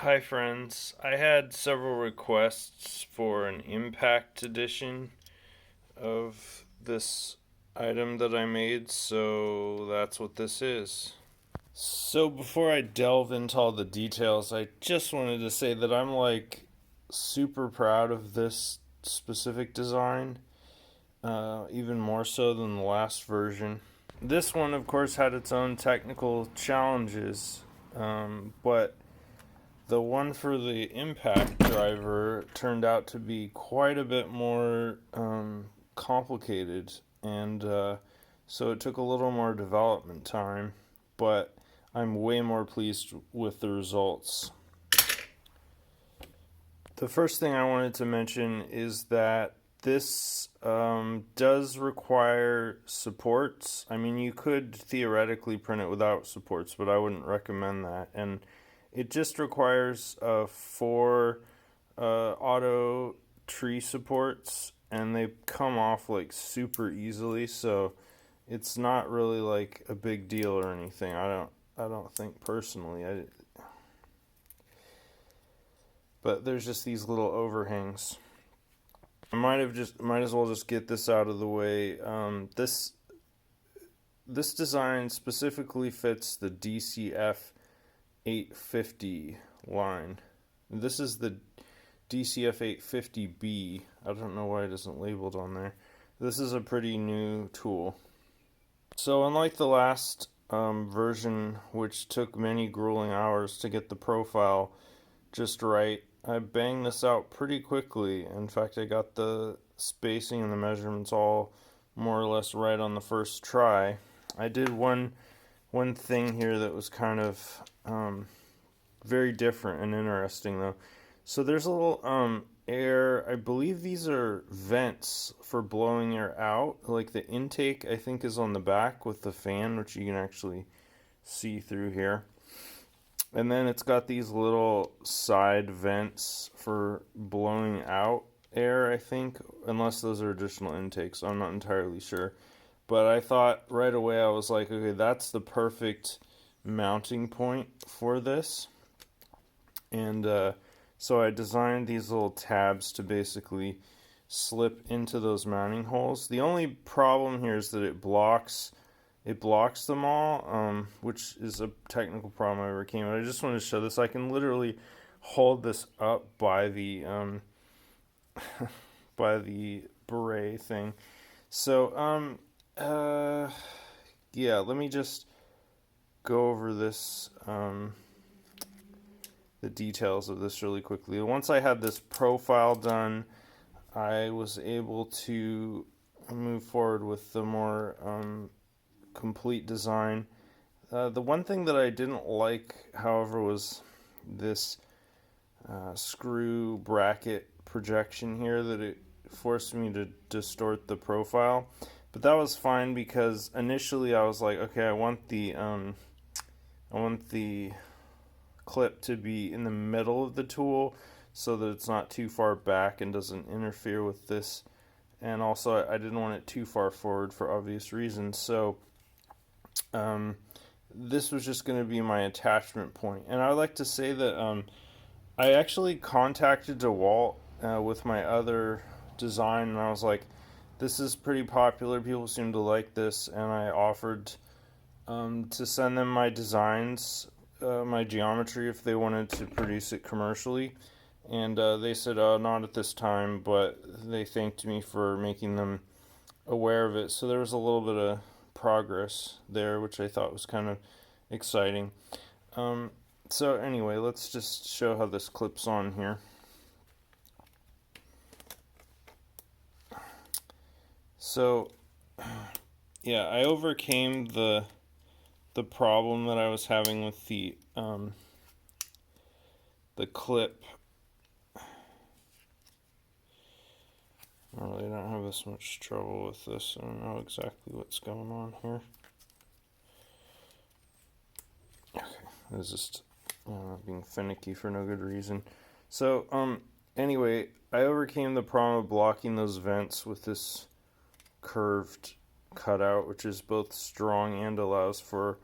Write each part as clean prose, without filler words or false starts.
Hi friends, I had several requests for an impact edition of this item that I made, so that's what this is. So before I delve into all the details, I just wanted to say that I'm like super proud of this specific design, even more so than the last version. This one, of course, had its own technical challenges, but the one for the impact driver turned out to be quite a bit more complicated, and so it took a little more development time, but I'm way more pleased with the results. The first thing I wanted to mention is that this does require supports. I mean, you could theoretically print it without supports, but I wouldn't recommend that. And it just requires 4 auto tree supports, and they come off like super easily, so it's not really like a big deal or anything. I don't think personally. But there's just these little overhangs. I might as well just get this out of the way. This design specifically fits the DCF850 line. This is the DCF850B. I don't know why it isn't labeled on there. This is a pretty new tool. So unlike the last version, which took many grueling hours to get the profile just right, I banged this out pretty quickly. In fact, I got the spacing and the measurements all more or less right on the first try. I did one thing here that was kind of very different and interesting though. So there's a little air, I believe these are vents for blowing air out. Like the intake I think is on the back with the fan, which you can actually see through here. And then it's got these little side vents for blowing out air, I think, unless those are additional intakes. I'm not entirely sure. But I thought right away, I was like, okay, that's the perfect mounting point for this. And so I designed these little tabs to basically slip into those mounting holes. The only problem here is that it blocks them all, which is a technical problem I overcame. But I just wanted to show this. I can literally hold this up by the by the beret thing. So yeah, let me just go over this the details of this really quickly. Once I had this profile done, I was able to move forward with the more complete design. The one thing that I didn't like, however, was this screw bracket projection here, that it forced me to distort the profile. But that was fine because initially I was like, okay, I want the clip to be in the middle of the tool so that it's not too far back and doesn't interfere with this. And also I didn't want it too far forward for obvious reasons. So this was just going to be my attachment point. And I would like to say that I actually contacted DeWalt with my other design, and I was like, this is pretty popular, people seem to like this, and I offered to send them my designs, my geometry, if they wanted to produce it commercially. And they said, not at this time, but they thanked me for making them aware of it. So there was a little bit of progress there, which I thought was kind of exciting. So anyway, let's just show how this clips on here. So yeah, I overcame the problem that I was having with the clip. I really don't have this much trouble with this. I don't know exactly what's going on here. Okay, it's just being finicky for no good reason. So anyway, I overcame the problem of blocking those vents with this curved cutout, which is both strong and allows for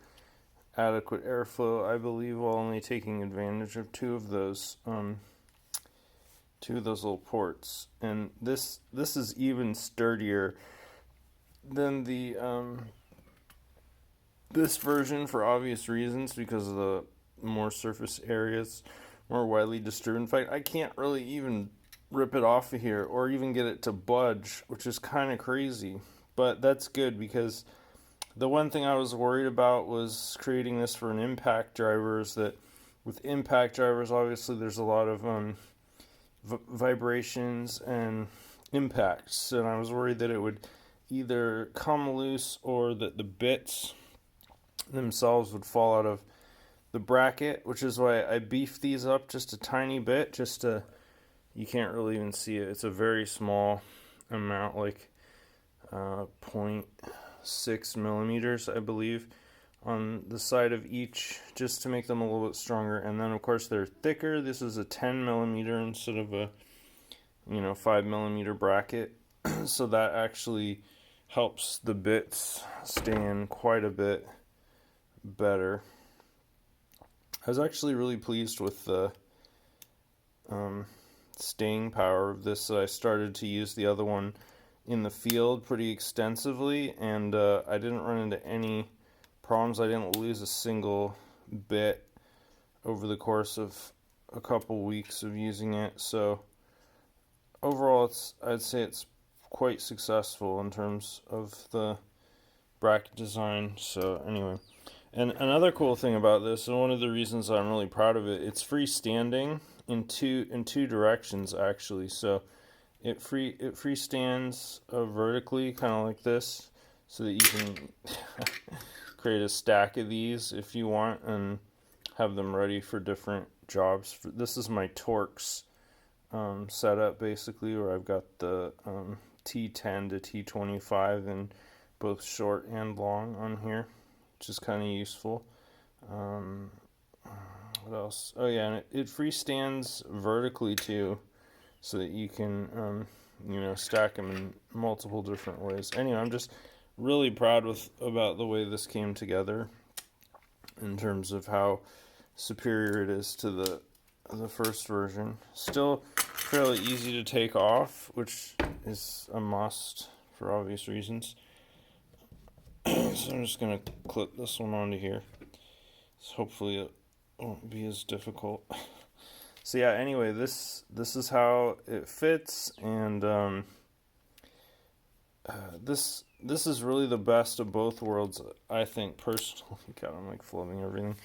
adequate airflow, I believe, while only taking advantage of two of those little ports. And this is even sturdier than the this version, for obvious reasons, because of the more surface areas, more widely distributed. In fact, I can't really even rip it off of here or even get it to budge, which is kind of crazy. But that's good, because the one thing I was worried about was creating this for an impact driver. Is that with impact drivers, obviously there's a lot of vibrations and impacts, and I was worried that it would either come loose or that the bits themselves would fall out of the bracket, which is why I beefed these up just a tiny bit, just to, you can't really even see it, it's a very small amount, like 0.6 millimeters, I believe, on the side of each, just to make them a little bit stronger. And then of course they're thicker. This is a 10 millimeter instead of a 5 millimeter bracket, so that actually helps the bits stand quite a bit better. I was actually really pleased with the staying power of this. I started to use the other one in the field pretty extensively, and I didn't run into any problems. I didn't lose a single bit over the course of a couple weeks of using it. So overall, I'd say it's quite successful in terms of the bracket design. So anyway, and another cool thing about this, and one of the reasons I'm really proud of it, it's freestanding in two directions actually. So it freestands vertically, kind of like this, so that you can create a stack of these if you want and have them ready for different jobs. This is my Torx setup, basically, where I've got the T10 to T25 and both short and long on here, which is kind of useful. What else? Oh yeah, and it freestands vertically too, so that you can stack them in multiple different ways. Anyway, I'm just really proud about the way this came together in terms of how superior it is to the first version. Still fairly easy to take off, which is a must for obvious reasons. So I'm just going to clip this one onto here. So hopefully it won't be as difficult. So yeah, anyway, this is how it fits, and this is really the best of both worlds, I think, personally. God, I'm like flubbing everything.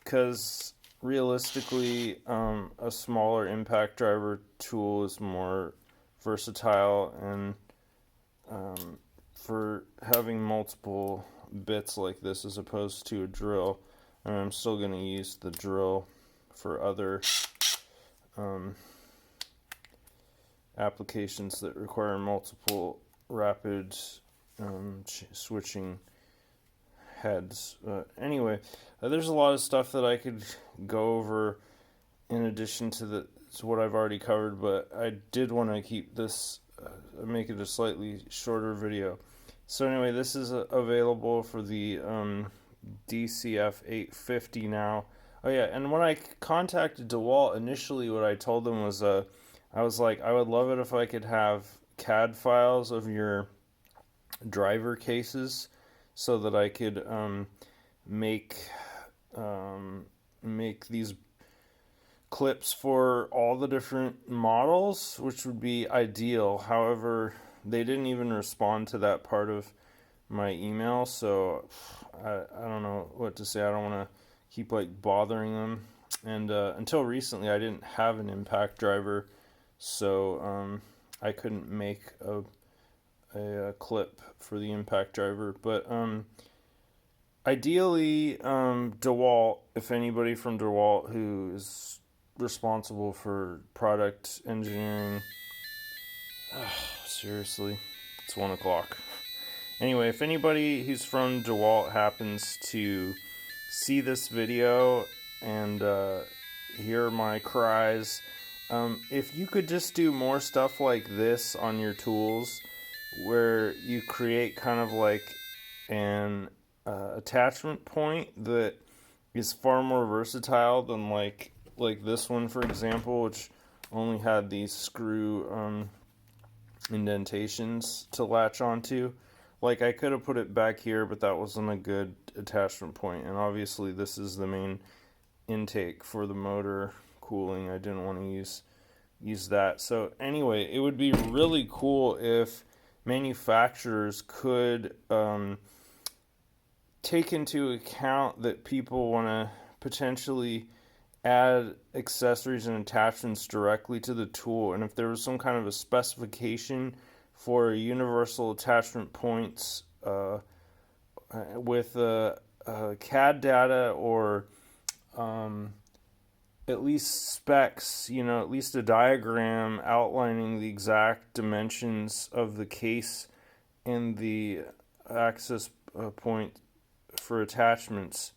Because realistically, a smaller impact driver tool is more versatile, and for having multiple bits like this as opposed to a drill, and I'm still going to use the drill for other applications that require multiple rapid switching heads. Anyway, there's a lot of stuff that I could go over in addition to what I've already covered, but I did want to keep this, make it a slightly shorter video. So anyway, this is available for the DCF850 now. Oh yeah, and when I contacted DeWalt initially, what I told them was, I was like, I would love it if I could have CAD files of your driver cases, so that I could make these clips for all the different models, which would be ideal. However, they didn't even respond to that part of my email, so I don't know what to say. I don't want to keep like bothering them, and until recently I didn't have an impact driver, so I couldn't make a clip for the impact driver. But ideally, DeWalt, if anybody from DeWalt who is responsible for product engineering, seriously, it's 1 o'clock. Anyway, if anybody who's from DeWalt happens to see this video and hear my cries, if you could just do more stuff like this on your tools, where you create kind of like an attachment point that is far more versatile than like this one, for example, which only had these screw indentations to latch onto. Like, I could have put it back here, but that wasn't a good attachment point. And obviously this is the main intake for the motor cooling. I didn't want to use that. So anyway, it would be really cool if manufacturers could take into account that people want to potentially add accessories and attachments directly to the tool, and if there was some kind of a specification for universal attachment points with CAD data, or at least specs, at least a diagram outlining the exact dimensions of the case and the access point for attachments,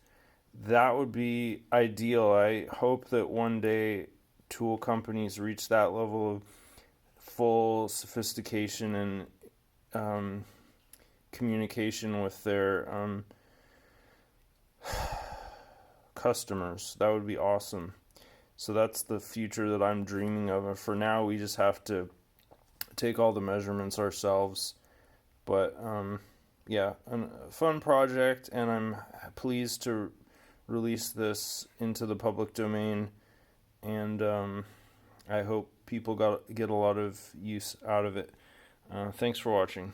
that would be ideal. I hope that one day tool companies reach that level of full sophistication and communication with their customers. That would be awesome. So that's the future that I'm dreaming of. And for now, we just have to take all the measurements ourselves. But yeah, a fun project, and I'm pleased to release this into the public domain, and I hope people get a lot of use out of it. Thanks for watching.